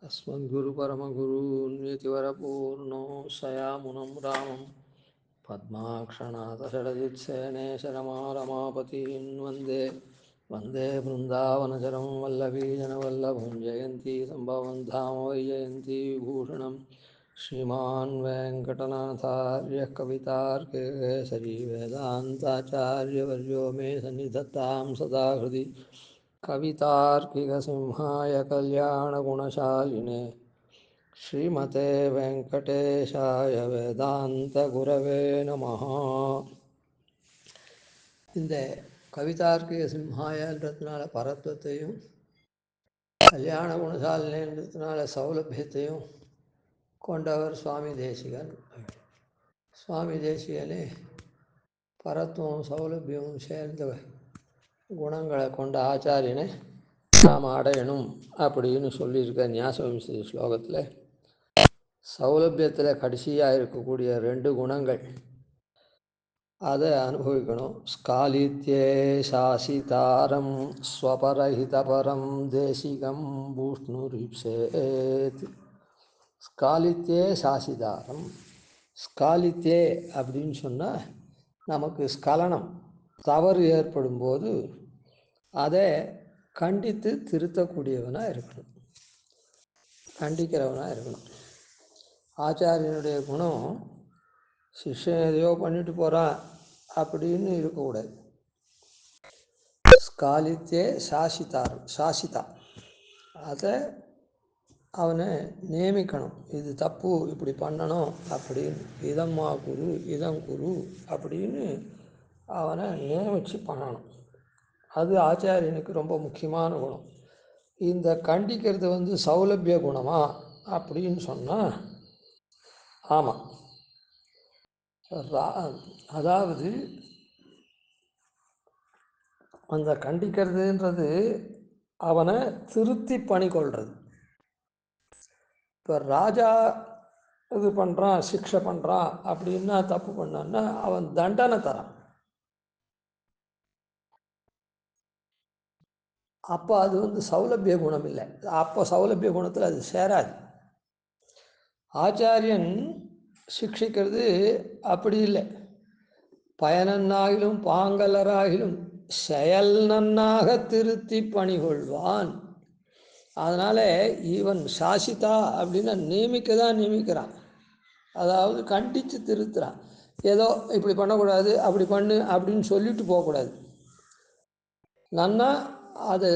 अस्मद्गुरुपरमगुरून्यतिवरपूर्णो सयामुनं रामं पद्माक्षणाथषडजित्सेनेशरमारमापतीन् वन्दे वन्दे बृन्दावनचरं वल्लभीजनवल्लभं जयन्ती सम्भवं धाम वै जयन्ती विभूषणं श्रीमान् वेङ्कटनाथार्यः कवितार्केसरी वेदान्ताचार्यवर्यो मे सन्निधत्तां सदा हृदि कवितार्किकसिंहाय कल्याणगुणशालिने श्रीमते வெங்கடேஷாய வேதாந்த குரவே நமஹ. இந்த கவிதார்க்கிக சிம்ஹாயன்றதுனால பரத்வத்தையும் கல்யாண குணசாலினேன்றதுனால சௌலபியத்தையும் கொண்டவர் சுவாமி தேசிகன். சுவாமி தேசிகனே பரத்துவம் சௌலபியமும் சேர்ந்த குணங்களை கொண்ட ஆச்சாரியனை நாம் அடையணும் அப்படின்னு சொல்லியிருக்க ஞாசவம்ச ஸ்லோகத்தில் சௌலபியத்தில் கடைசியாக இருக்கக்கூடிய 2 குணங்கள் அதை அனுபவிக்கணும். ஸ்காலித்யே சாசிதாரம் ஸ்வபரஹிதபரம் தேசிகம் பூஷ்ணுரிப்சேத். ஸ்காலித்யே சாசிதாரம். ஸ்காலித்யே அப்படின்னு சொன்னால் நமக்கு ஸ்கலனம் தவறு ஏற்படும் போது அதை கண்டித்து திருத்தக்கூடியவனாக இருக்கணும், கண்டிக்கிறவனாக இருக்கணும். ஆச்சாரியனுடைய குணம் சிஷ்யன் எதையோ பண்ணிட்டு போகிறான் அப்படின்னு இருக்கக்கூடாது. ஸ்காலித்தே சாசிதாரம், சாசிதா, அதை அவனை நியமிக்கணும். இது தப்பு, இப்படி பண்ணணும் அப்படின்னு, இதம்மா குரு இதம் குரு அப்படின்னு அவனை நியமித்து பண்ணணும். அது ஆச்சாரியனுக்கு ரொம்ப முக்கியமான குணம். இந்த கண்டிக்கிறது சௌலபிய குணமா அப்படின்னு சொன்னால் ஆமாம். அதாவது அந்த கண்டிக்கிறதுன்றது அவனை திருத்தி பணிக்கொள்வது. இப்போ ராஜா இது பண்ணுறான், சிக்ஷை பண்ணுறான் அப்படின்னா, தப்பு பண்ணான்னா அவன் தண்டனை தரான். அப்போ அது சௌலபிய குணம் இல்லை. அப்போ சௌலபிய குணத்தில் அது சேராது. ஆச்சாரியன் சிக்ஷிக்கிறது அப்படி இல்லை. பயனன்னாகிலும் பாங்கலராகிலும் செயல் நன்னாக திருத்தி பணிகொள்வான். அதனால் இவன் சாசிதா அப்படின்னா நியமிக்க தான் நியமிக்கிறான். அதாவது கண்டித்து திருத்துறான். ஏதோ இப்படி பண்ணக்கூடாது, அப்படி பண்ணு அப்படின்னு சொல்லிட்டு போகக்கூடாது. நன்னா அதை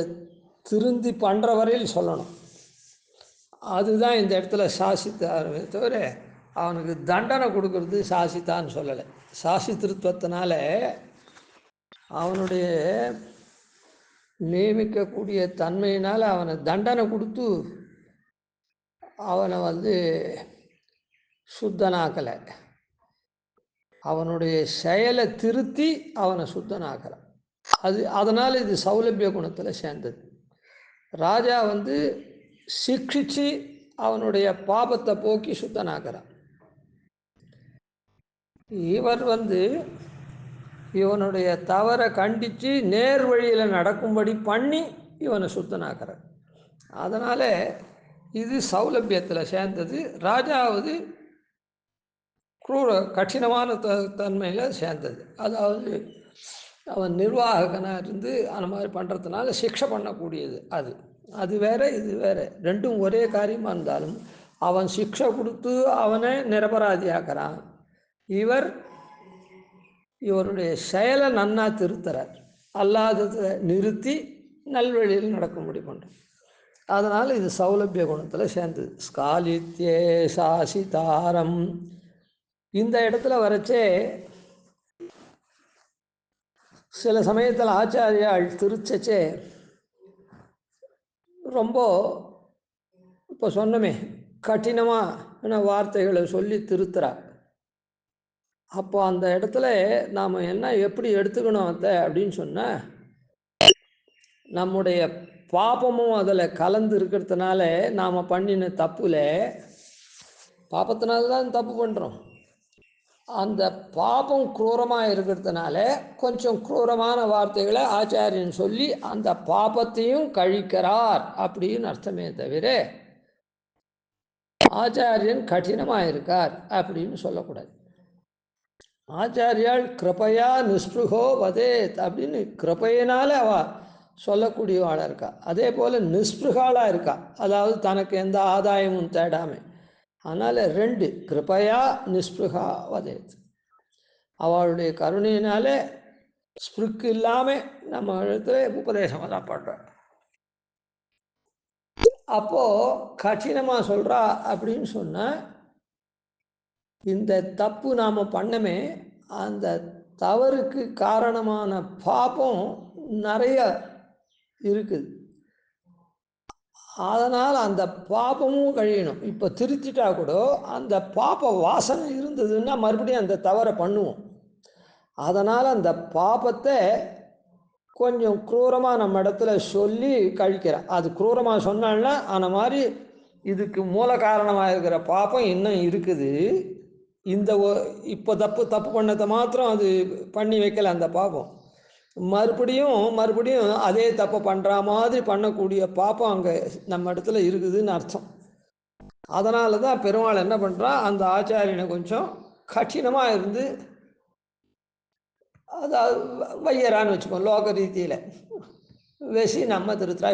திருந்தி பண்ணுற வரையில் சொல்லணும். அதுதான் இந்த இடத்துல சாசித்தாருமே தவிர அவனுக்கு தண்டனை கொடுக்கறது சாசித்தான்னு சொல்லலை. சாசித்திருத்துவத்தினால அவனுடைய நியமிக்கக்கூடிய தன்மையினால் அவனை தண்டனை கொடுத்து அவனை சுத்தனாக்கலை. அவனுடைய செயலை திருத்தி அவனை சுத்தனாக்கலை. அதனால் இது சௌலபிய குணத்தில் சேர்ந்தது. ராஜா சிக்ஷிச்சு அவனுடைய பாபத்தை போக்கி சுத்தனாக்கிறான். இவர் இவனுடைய தவறை கண்டித்து நேர் வழியில் நடக்கும்படி பண்ணி இவனை சுத்தனாக்கிறார். அதனால் இது சௌலபியத்தில் சேர்ந்தது. ராஜாவது கடினமான தன்மையில் சேர்ந்தது. அதாவது அவன் நிர்வாகனாக இருந்து அந்த மாதிரி பண்ணுறதுனால சிக்ஷை பண்ணக்கூடியது. அது வேற, இது வேற. ரெண்டும் ஒரே காரியமாக இருந்தாலும் அவன் சிக்ஷை கொடுத்து அவனை நிரபராதியாக்குறான். இவருடைய செயலை நன்னா திருத்துறார். அல்லாததை நிறுத்தி நல்வழியில் நடக்கும்படி பண்ணுறார். அதனால் இது சௌலபிய குணத்தில் சேர்ந்தது. ஸ்காலித்யே சாசிதாரம். இந்த இடத்துல வரைச்சே சில சமயத்தில் ஆச்சாரியால் திருச்சே ரொம்ப இப்போ சொன்னமே கடினமான வார்த்தைகளை சொல்லி திருத்துறார். அப்போ அந்த இடத்துல நாம் எப்படி எடுத்துக்கணும் அதை அப்படின்னு சொன்னால், நம்முடைய பாபமும் அதில் கலந்து இருக்கிறதுனால நாம் பண்ணின தப்புல பாபத்தினால தான் தப்பு பண்ணுறோம். அந்த பாபம் குரூரமாக இருக்கிறதுனால கொஞ்சம் குரூரமான வார்த்தைகளை ஆச்சாரியன் சொல்லி அந்த பாபத்தையும் கழிக்கிறார் அப்படின்னு அர்த்தமே தவிர ஆச்சாரியன் கடினமாக இருக்கார் அப்படின்னு சொல்லக்கூடாது. ஆச்சாரியால் கிருபையா நிஸ்பிருகோ வதேத் அப்படின்னு கிருபையினால அவ சொல்லக்கூடியவாளாக இருக்கா. அதே போல் நிஸ்பிருகாலாக இருக்கா, அதாவது தனக்கு எந்த ஆதாயமும் தேடாமல். அதனால் ரெண்டு, கிருபையா நிஸ்பிருகா வதேத். அவளுடைய கருணையினாலே ஸ்பிருக்கு இல்லாமல் நம்ம இடத்துல உபதேசம் தான் பண்ணுறோம். அப்போது கடினமாக சொல்கிறா அப்படின்னு சொன்னால், இந்த தப்பு நாம் பண்ணமே, அந்த தவறுக்கு காரணமான பாபம் நிறைய இருக்குது. அதனால் அந்த பாபமும் கழியணும். இப்போ திருத்திட்டா கூட அந்த பாப வாசனை இருந்ததுன்னா மறுபடியும் அந்த தவறை பண்ணுவோம். அதனால் அந்த பாபத்தை கொஞ்சம் க்ரூரமாக நம்ம இடத்துல சொல்லி கழிக்கிறேன். அது க்ரூரமாக சொன்னால்னா அந்த மாதிரி இதுக்கு மூல காரணமாக இருக்கிற பாபம் இன்னும் இருக்குது. இந்த இப்போ தப்பு பண்ணதை மாத்திரம் அது பண்ணி வைக்கல அந்த பாபம். மறுபடியும் அதே தப்பை பண்ணுற மாதிரி பண்ணக்கூடிய பாப்பம் அங்கே நம்ம இடத்துல இருக்குதுன்னு அர்த்தம். அதனால தான் பெருமாள் என்ன பண்ணுறான், அந்த ஆச்சாரியனை கொஞ்சம் கடினமாக இருந்து அதாவது வையரான்னு வச்சுக்கோம். லோக ரீதியில் வச்சு நம்ம திருத்துறா.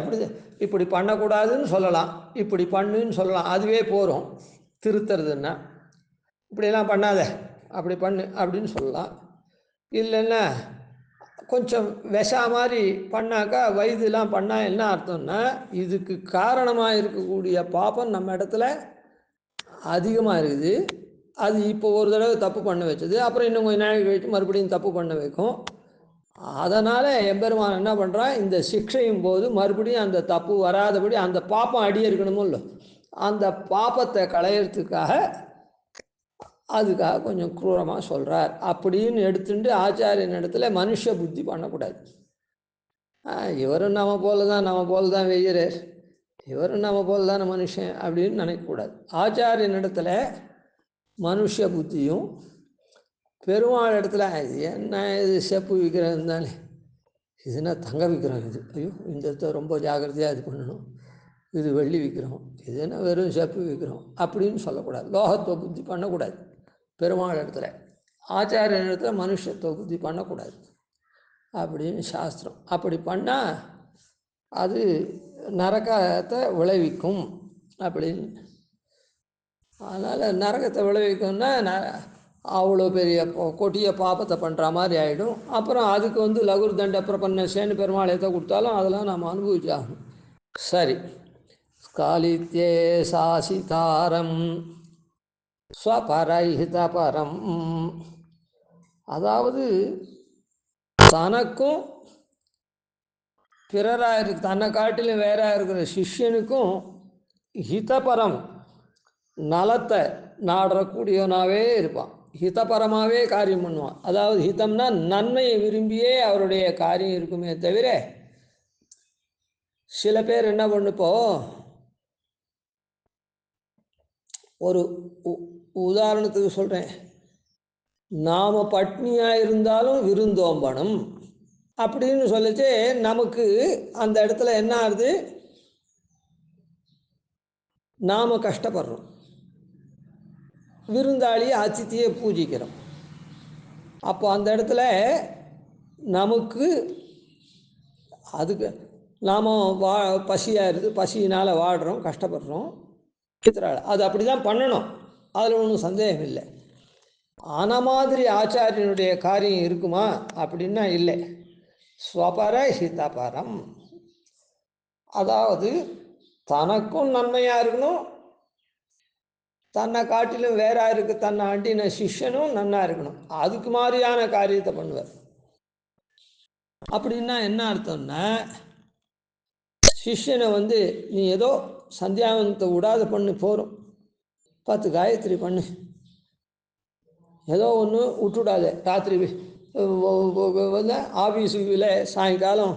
இப்படி பண்ணக்கூடாதுன்னு சொல்லலாம், இப்படி பண்ணுன்னு சொல்லலாம், அதுவே போகிறோம். திருத்துறதுன்னா இப்படியெல்லாம் பண்ணாத, அப்படி பண்ணு அப்படின்னு சொல்லலாம். இல்லைன்னா கொஞ்சம் விஷா மாதிரி பண்ணாக்கா வயதுலாம் பண்ணால் என்ன அர்த்தம்னா, இதுக்கு காரணமாக இருக்கக்கூடிய பாப்பம் நம்ம இடத்துல அதிகமாக இருக்குது. அது இப்போ ஒரு தடவை தப்பு பண்ண வச்சது, அப்புறம் இன்னும் கொஞ்சம் நாளைக்கு கழித்து மறுபடியும் தப்பு பண்ண வைக்கும். அதனால் எம்பெருமான் என்ன பண்ணுறான், இந்த சிக்ஷையும் போது மறுபடியும் அந்த தப்பு வராதபடி அந்த பாப்பம் அடியே இருக்கணுமோ இல்லை, அந்த பாப்பத்தை களையிறதுக்காக அதுக்காக கொஞ்சம் க்ரூரமாக சொல்கிறார் அப்படின்னு எடுத்துட்டு ஆச்சாரியன் இடத்துல மனுஷ புத்தி பண்ணக்கூடாது. இவரும் நம்ம போல தான் வெய்யறார், இவரும் நம்ம போல தானே மனுஷன் அப்படின்னு நினைக்கக்கூடாது. ஆச்சாரியன் இடத்துல மனுஷ புத்தியும், பெருமாள் இடத்துல என்ன இது செப்பு விற்கிறேன் தானே, இதுனா தங்க விற்கிறோம், இது ஐயோ இந்த இடத்த ரொம்ப ஜாக்கிரதையாக இது பண்ணணும், இது வெள்ளி விற்கிறோம், இதுனா வெறும் செப்பு விற்கிறோம் அப்படின்னு சொல்லக்கூடாது. லோகத்துவ புத்தி பண்ணக்கூடாது பெருமாள் இடத்துல. ஆச்சாரியன் இடத்துல மனுஷத்துவ புத்தி பண்ணக்கூடாது அப்படின்னு சாஸ்திரம். அப்படி பண்ணால் அது நரகத்தை விளைவிக்கும் அப்படின்னு. அதனால் நரகத்தை விளைவிக்கும்னா அவ்வளோ பெரிய கொட்டிய பாப்பத்தை பண்ணுற மாதிரி ஆகிடும். அப்புறம் அதுக்கு லகுர் தண்ட பிரபன்னசேன்னு பெருமாள் எதை கொடுத்தாலும் அதெல்லாம் நாம் அனுபவிச்சாகணும். சரி, ஸ்காலித்யே சாசிதாரம் ஸ்வபரஹிதபரம், அதாவது தனக்கும் பிறராக இருக்கு, தன்னை காட்டிலும் வேறாக இருக்கிற சிஷ்யனுக்கும் ஹிதபரம் நலத்தை நாடக்கூடியவனாகவே இருப்பான். ஹிதபரமாகவே காரியம் பண்ணுவான். அதாவது ஹிதம்னா நன்மையை விரும்பியே அவருடைய காரியம் இருக்குமே தவிர, சில பேர் என்ன பண்ணுப்போ, ஒரு உதாரணத்துக்கு சொல்கிறேன், நாம் பட்னியாக இருந்தாலும் விருந்தோம்பணும் அப்படின்னு சொல்லிச்சு, நமக்கு அந்த இடத்துல என்ன ஆகுது, நாம் கஷ்டப்படுறோம், விருந்தாளியை அதித்தியை பூஜிக்கிறோம். அப்போ அந்த இடத்துல நமக்கு அதுக்கு நாம் பசியாக இருக்குது, பசியினால் வாடுறோம், கஷ்டப்படுறோம், அது அப்படி தான் பண்ணணும், அதில் ஒன்றும் சந்தேகம் இல்லை. ஆன மாதிரி ஆச்சாரியனுடைய காரியம் இருக்குமா அப்படின்னா இல்லை. ஸ்வபர ஹிதபரம், அதாவது தனக்கும் நன்மையாக இருக்கணும், தன்னை காட்டிலும் வேறா இருக்கு தன்னை அண்டின சிஷ்யனும் நன்னா இருக்கணும், அதுக்கு மாதிரியான காரியத்தை பண்ணுவார். அப்படின்னா என்ன அர்த்தம்னா, சிஷ்யனை நீ ஏதோ சந்தியாவந்தத்தை விடாத பண்ணு, போகிறோம் 10 காயத்ரி பண்ணு, ஏதோ ஒன்று விட்டுவிடாத, ராத்திரி ஆஃபீஸுக்குள்ள சாயங்காலம்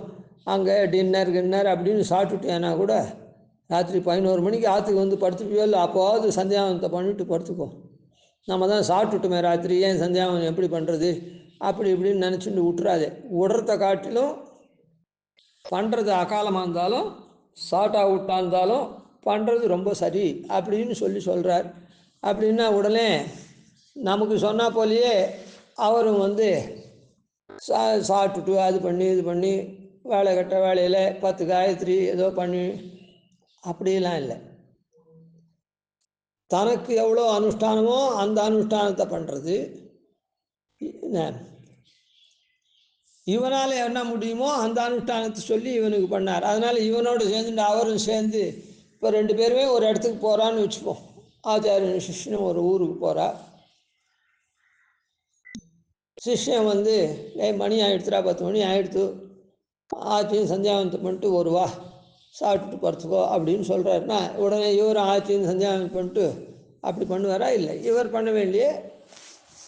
அங்கே டின்னர் அப்படின்னு சாப்பிட்டுட்டேன்னா கூட ராத்திரி 11 மணிக்கு ஆற்றுக்கு படுத்துப்பியோ இல்லை, அப்போவாவது சந்தியாவந்தத்தை பண்ணிவிட்டு படுத்துக்கோ. நம்ம தான் சாப்பிட்டுட்டுமே ராத்திரி, ஏன் சந்தியாவந்தம் எப்படி பண்ணுறது அப்படி இப்படின்னு நினச்சிட்டு விட்டுறாதே. விடுறத காட்டிலும் பண்ணுறது அகாலமாக இருந்தாலும் சாட்டாக விட்டா இருந்தாலும் பண்ணுறது ரொம்ப சரி அப்படின்னு சொல்கிறார். அப்படின்னா உடனே நமக்கு சொன்னால் போலேயே அவரும் வந்து சாப்பிட்டுட்டு அது பண்ணி இது பண்ணி வேலை கட்ட வேலையில் 10 காயத்ரி ஏதோ பண்ணி அப்படிலாம் இல்லை. தனக்கு எவ்வளோ அனுஷ்டானமோ அந்த அனுஷ்டானத்தை பண்ணுறது, இவனால் என்ன முடியுமோ அந்த அனுஷ்டானத்தை சொல்லி இவனுக்கு பண்ணார். அதனால் இவனோடு சேர்ந்துட்டு அவரும் சேர்ந்து இப்போ 2 பேருமே ஒரு இடத்துக்கு போகிறான்னு வச்சுப்போம். ஆச்சாரியன் சிஷ்யனும் ஒரு ஊருக்கு போகிறா. சிஷ்யன் வந்து மணி ஆகிடுத்துரா, 10 மணி ஆகிடுத்து, ஆச்சியும் சந்தியாவந்தம் பண்ணிட்டு ஒரு வா சாப்பிட்டுட்டு படுத்துக்கோ அப்படின்னு சொல்கிறாருன்னா உடனே இவரும் ஆச்சியும் சந்தியாவந்தம் பண்ணிட்டு அப்படி பண்ணுவாரா? இல்லை. இவர் பண்ண வேண்டிய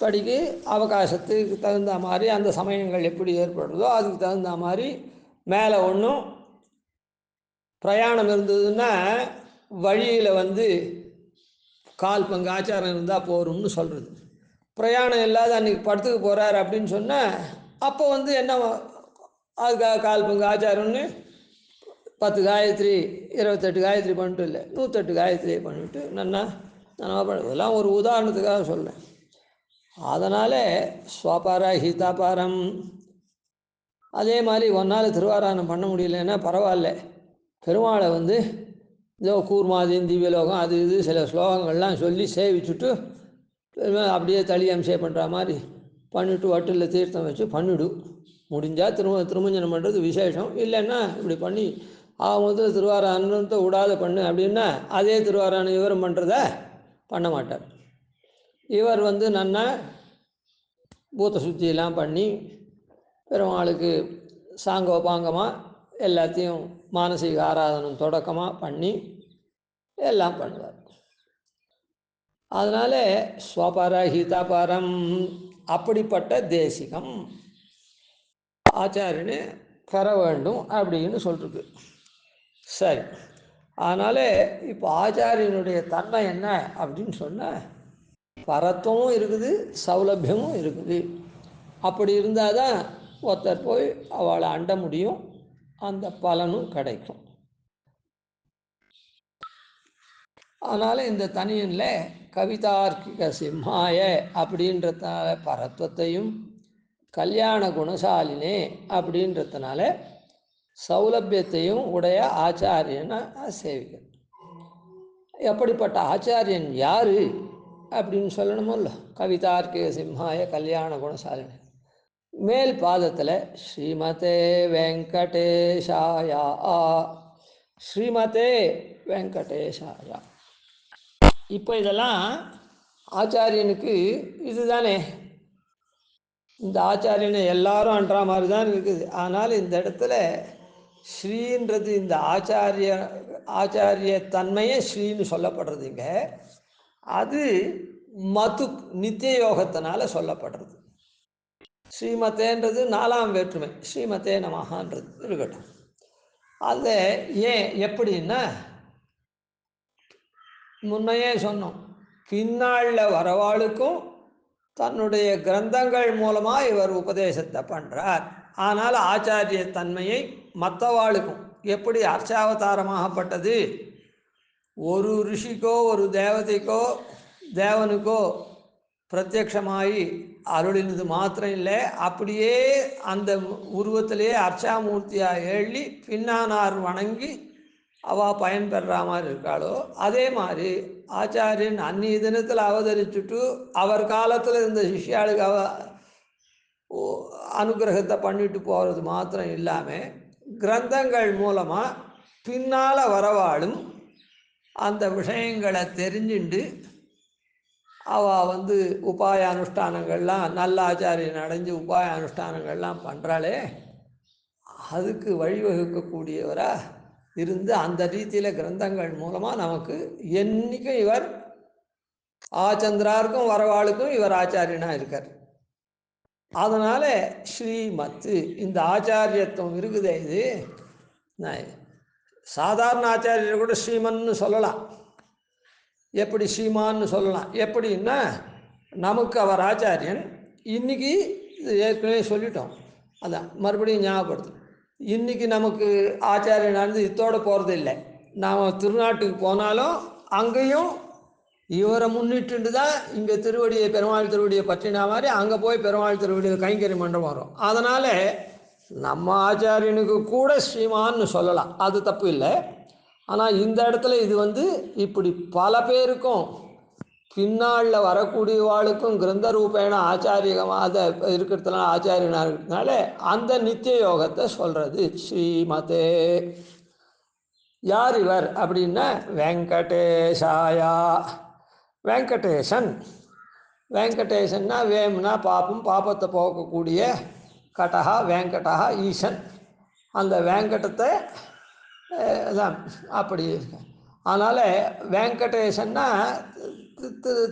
படிக்கு அவகாசத்துக்கு தகுந்த மாதிரி அந்த சமயங்கள் எப்படி ஏற்படுறதோ அதுக்கு தகுந்த மாதிரி மேலே ஒன்றும் பிரயாணம் இருந்ததுன்னா வழியில் வந்து கால் பங்கு ஆச்சாரம் இருந்தால் போரும்னு சொல்கிறது. பிரயாணம் இல்லாத அன்றைக்கி படத்துக்கு போகிறார் அப்படின்னு சொன்னால் அப்போ வந்து என்ன அதுக்காக கால் பங்கு ஆச்சாரம்னு 10 காயத்ரி 28 காயத்ரி பண்ணிட்டு இல்லை 108 காயத்ரியை பண்ணிவிட்டு நன்னா இதெல்லாம் ஒரு உதாரணத்துக்காக சொல்கிறேன். அதனால் ஸ்வபார ஹிதாபாரம். அதே மாதிரி ஒன்றால் திருவாராயணம் பண்ண முடியலன்னா பரவாயில்ல, பெருமாளை வந்து ஏதோ கூர்மாதீன் திவ்யலோகம் அது இது சில ஸ்லோகங்கள்லாம் சொல்லி சேவிச்சுட்டு அப்படியே தளி அம்சம் பண்ணுற மாதிரி பண்ணிவிட்டு வட்டில் தீர்த்தம் வச்சு பண்ணிவிடு. முடிஞ்சால் திருமஞ்சனம் பண்ணுறது விசேஷம். இல்லைன்னா இப்படி பண்ணி முதல்ல திருவாராயணத்தை விடாத பண்ணு அப்படின்னா அதே திருவாராயணம் இவரும் பண்ணுறத பண்ண மாட்டார். இவர் வந்து நன்னா பூத்த சுத்தியெல்லாம் பண்ணி பெருமாளுக்கு சாங்கோபாங்கமாக எல்லாத்தையும் மானசீக ஆராதனம் தொடக்கமாக பண்ணி எல்லாம் பண்ணுவார். அதனால் ஸ்வபர ஹிதபரம் அப்படிப்பட்ட தேசிகம் ஆச்சாரியனே பெற வேண்டும் அப்படின்னு சொல்லிருக்கு. சரி, அதனால் இப்போ ஆச்சாரியனுடைய தன்மை என்ன அப்படின்னு சொன்னால் பரத்துவமும் இருக்குது, சௌலபியமும் இருக்குது. அப்படி இருந்தால் தான் ஒருத்தர் போய் அவளை அண்ட முடியும், அந்த பலனும் கிடைக்கும். அதனால் இந்த தனியனில் கவிதார்க்கிக சிம்மாய அப்படின்றதுனால பரத்வத்தையும் கல்யாண குணசாலினே அப்படின்றதுனால சௌலபியத்தையும் உடைய ஆச்சாரியனை சேவிக்கணும். எப்படிப்பட்ட ஆச்சாரியன் யார் அப்படின்னு சொல்லணுமோ இல்லை. கவிதார்க்கிக சிம்மாய கல்யாண குணசாலினே மேல் பாதத்தில் ஸ்ரீமதே வெங்கடேஷாயா, ஸ்ரீமதே வெங்கடேஷாயா. இப்போ இதெல்லாம் ஆச்சாரியனுக்கு இதுதானே, இந்த ஆச்சாரியனை எல்லாரும் அன்ற மாதிரி தான் இருக்குது. ஆனால் இந்த இடத்துல ஸ்ரீன்றது இந்த ஆச்சாரிய தன்மையே ஸ்ரீன்னு சொல்லப்படுறதுங்க. அது மது நித்திய யோகத்தினால சொல்லப்படுறது. ஸ்ரீமதேன்றது 4ஆம் வேற்றுமை, ஸ்ரீமதே நமஹான்றது இருக்கட்டும். அது ஏன் எப்படின்னா முன்னையே சொன்னோம், பின்னாளில் வரவாளுக்கும் தன்னுடைய கிரந்தங்கள் மூலமாக இவர் உபதேசத்தை பண்ணுறார். ஆனால் ஆச்சாரிய தன்மையை மற்றவாளுக்கும் எப்படி அர்ச்சாவதாரமாகப்பட்டது ஒரு ரிஷிக்கோ ஒரு தேவதைக்கோ தேவனுக்கோ பிரத்யக்ஷமாகி அருளினது மாத்திரம் இல்லை, அப்படியே அந்த உருவத்திலேயே அர்ச்சாமூர்த்தியாக எழுதி பின்னானார் வணங்கி அவள் பயன்பெற மாதிரி இருக்காளோ அதே மாதிரி ஆச்சாரியன் அந்நிய தினத்தில் அவதரிச்சுட்டு அவர் காலத்தில் இருந்த சிஷ்யாளுக்கு அனுகிரகத்தை பண்ணிட்டு போகிறது மாத்திரம் இல்லாமல் கிரந்தங்கள் மூலமாக பின்னால் வரவாளும் அந்த விஷயங்களை தெரிஞ்சுண்டு அவள் வந்து உபாய அனுஷ்டானங்கள்லாம் நல்ல ஆச்சாரியன் அடைஞ்சு உபாய அனுஷ்டானங்கள்லாம் பண்ணுறாளே அதுக்கு வழிவகுக்கக்கூடியவராக இருந்து அந்த ரீதியில் கிரந்தங்கள் மூலமாக நமக்கு என்றைக்கும் இவர் ஆச்சந்திராருக்கும் வரவாளுக்கும் இவர் ஆச்சாரியனாக இருக்கார். அதனால் ஸ்ரீமத்து இந்த ஆச்சாரியத்துவம் இருக்குதே, இது சாதாரண ஆச்சாரியர் கூட ஸ்ரீமன்னு சொல்லலாம், எப்படி ஸ்ரீமான்னு சொல்லலாம். எப்படின்னா நமக்கு அவர் ஆச்சாரியன். இன்றைக்கி இது ஏற்கனவே சொல்லிட்டோம், அதான் மறுபடியும் ஞாபகப்படுத்தும். இன்றைக்கி நமக்கு ஆச்சாரியனானது இத்தோடு போகிறது இல்லை. நாம் திருநாட்டுக்கு போனாலும் அங்கேயும் இவரை முன்னிட்டு தான் இங்கே திருவடியை பெருமாள் திருவடியை பற்றின மாதிரி அங்கே போய் பெருமாள் திருவடியை கைங்கறி மண்டபம் வரும். அதனால் நம்ம ஆச்சாரியனுக்கு கூட ஸ்ரீமான்னு சொல்லலாம், அது தப்பு இல்லை. ஆனால் இந்த இடத்துல இது இப்படி பல பேருக்கும் பின்னாளில் வரக்கூடியவாளுக்கும் கிரந்த ரூபேண ஆச்சாரியமாக இருக்கிறதுனால ஆச்சாரியனாக இருக்கிறதுனால அந்த நித்திய யோகத்தை சொல்கிறது. ஸ்ரீமதே யார் இவர் அப்படின்னா வெங்கடேஷாயா. வெங்கடேசன், வெங்கடேசன்னா வேம்னா பாப்பத்தை போக்கக்கூடிய கடகா வெங்கடா ஈசன். அந்த வெங்கடத்தை தான் அப்படி இருக்கு. அதனால் வெங்கடேசன்னா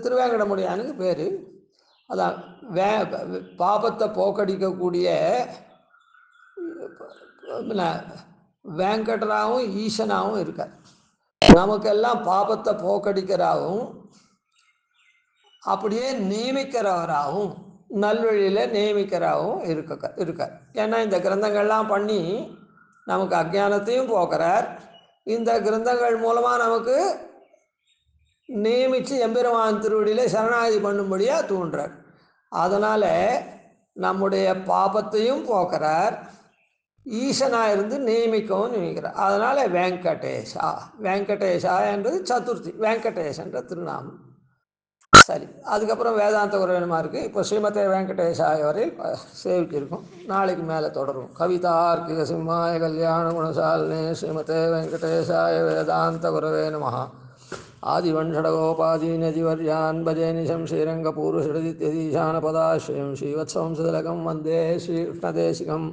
திருவேங்கடமுடியானுக்கு பேர். அதான் பாபத்தை போக்கடிக்கக்கூடிய வெங்கடராகவும் ஈசனாகவும் இருக்கார். நமக்கெல்லாம் பாபத்தை போக்கடிக்கிறாகவும் அப்படியே நியமிக்கிறவராகவும் நல்வழியில் நியமிக்கிறவராகவும் இருக்கார். ஏன்னா இந்த கிரந்தங்கள்லாம் பண்ணி நமக்கு அஜானத்தையும் போக்குறார். இந்த கிரந்தங்கள் மூலமாக நமக்கு நியமித்து எம்பெருமான் திருவடியில் சரணாகதி பண்ணும்படியாக தூண்டுறார். அதனால் நம்முடைய பாபத்தையும் போக்குறார், ஈசனாக இருந்து நியமிக்கவும் நியமிக்கிறார். அதனால் வெங்கடேஷா, வெங்கடேஷா என்பது சதுர்த்தி, வெங்கடேஷன்ற திருநாமம். சரி, அதுக்கப்புறம் வேதாந்த குரவேணுமா இருக்குது. இப்போ ஸ்ரீமதே வெங்கடேஷாய வரையில் சேவிக்கு இருக்கும். நாளைக்கு மேலே தொடரும். கவிதார்க்கிக சிம்மாய கல்யாண குணசாலினே ஸ்ரீமதே வெங்கடேஷாய வேதாந்த குரவே நமः. ஆதிவன்ஷடகோபாதீனதிவர்யான் பஜே நிஷம் ஸ்ரீரங்கபூர்வஷடதித்யதீசானபதாஸ்ரயம் ஸ்ரீவத்சவம்சதலகம் வந்தே ஸ்ரீகிருஷ்ணதேசிகம்.